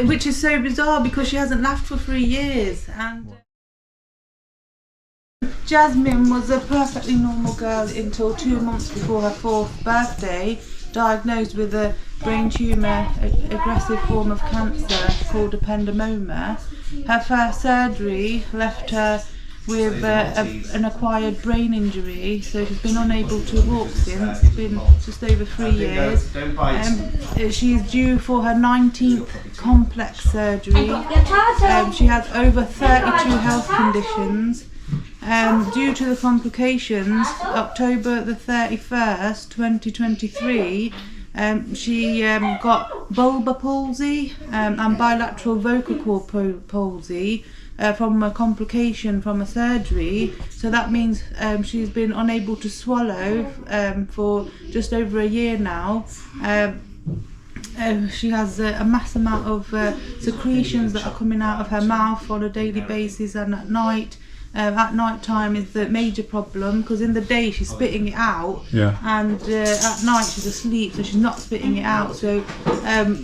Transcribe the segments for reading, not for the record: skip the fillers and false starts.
which is so bizarre because she hasn't laughed for 3 years. And Jasmine was a perfectly normal girl until 2 months before her 4th birthday, diagnosed with a brain tumour, aggressive form of cancer called ependymoma. Her first surgery left her with an acquired brain injury, so she's been unable to walk since. It's been just over 3 years. She is due for her 19th complex surgery. She has over 32 health conditions. Due to the complications, October the 31st, 2023, she got bulbar palsy and bilateral vocal cord palsy from a complication from a surgery. So that means she's been unable to swallow for just over a year now. She has a mass amount of secretions that are coming out of her mouth on a daily basis and at night. At night time is the major problem, because in the day she's spitting it out, and at night she's asleep, so she's not spitting it out. So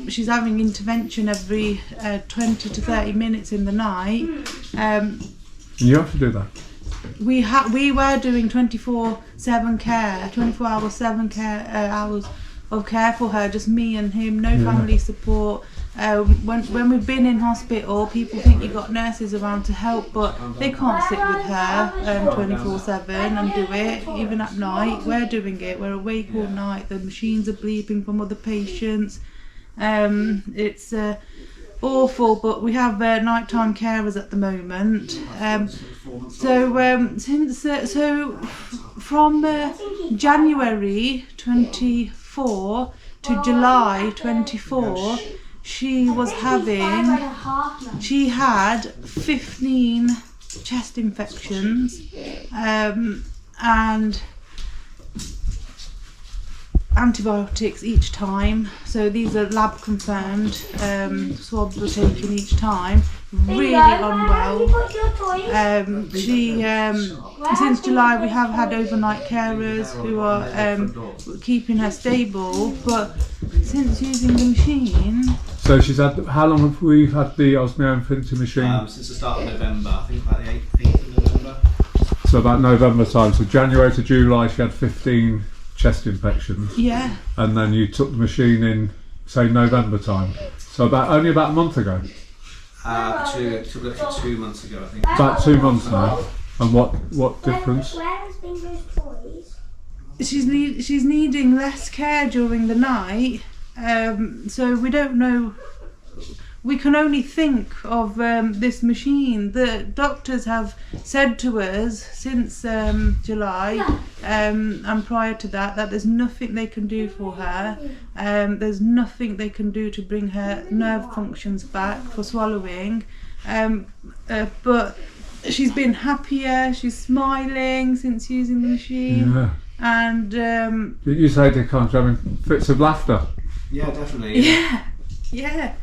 she's having intervention every 20 to 30 minutes in the night. You have to do that? We were doing 24/7 care, 24/7 care hours of care for her, just me and him, no family support. When we've been in hospital, people think you've got nurses around to help, but they can't sit with her 24/7 and do it, even at night. We're doing it, we're awake all night, the machines are bleeping from other patients. It's awful, but we have nighttime carers at the moment. From January 24 to July 24, she had 15 chest infections and antibiotics each time. So these are lab confirmed. Swabs were taken each time. Really unwell. Since July we have had overnight carers who are keeping her stable, but since using the machine. So she's had, how long have we had the Osmio Infinity machine? Since the start of November, I think about the 8th of November. So about November time, so January to July she had 15 chest infections. Yeah. And then you took the machine in, say, November time. So only about a month ago. Took it 2 months ago, I think. About 2 months now. And what difference? She's needing less care during the night. So we don't know. We can only think of this machine. The doctors have said to us since July and prior to that there's nothing they can do for her. There's nothing they can do to bring her nerve functions back for swallowing. But she's been happier, she's smiling since using the machine. Yeah. And you say they can't having fits of laughter. Yeah, definitely. Yeah.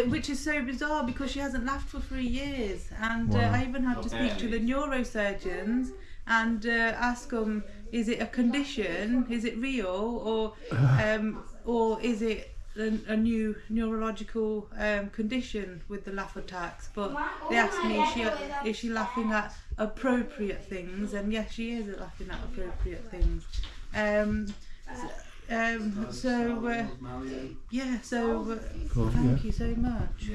Which is so bizarre because she hasn't laughed for 3 years, and I even had to speak to the neurosurgeons and ask them, is it a condition, is it real, or is it a new neurological condition with the laugh attacks? But they asked me, is she laughing at appropriate things, and yes, she is laughing at appropriate things. Thank you so much.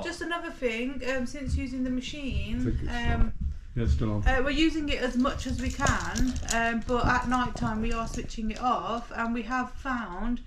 Just another thing, since using the machine, still on. we're using it as much as we can, but at night time we are switching it off, and we have found,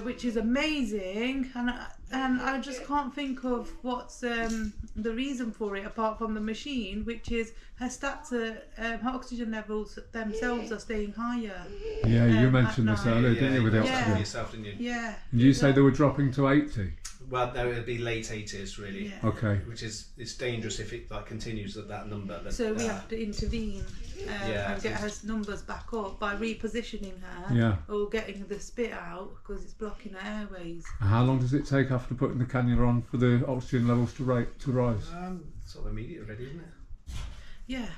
which is amazing, and I just can't think of what's the reason for it apart from the machine, which is her stats are, her oxygen levels themselves are staying higher. Yeah, you mentioned this earlier, didn't you, with the oxygen? Yourself, didn't you? Yeah. Did you say they were dropping to 80? Well, no, it'd be late 80s really. Yeah. Okay. Which is, it's dangerous if it continues at that number. But, so we have to intervene and get her numbers back up by repositioning her or getting the spit out because it's blocking her airways. How long does it take after putting the cannula on for the oxygen levels to rise? Sort of immediate already, isn't it? Yeah.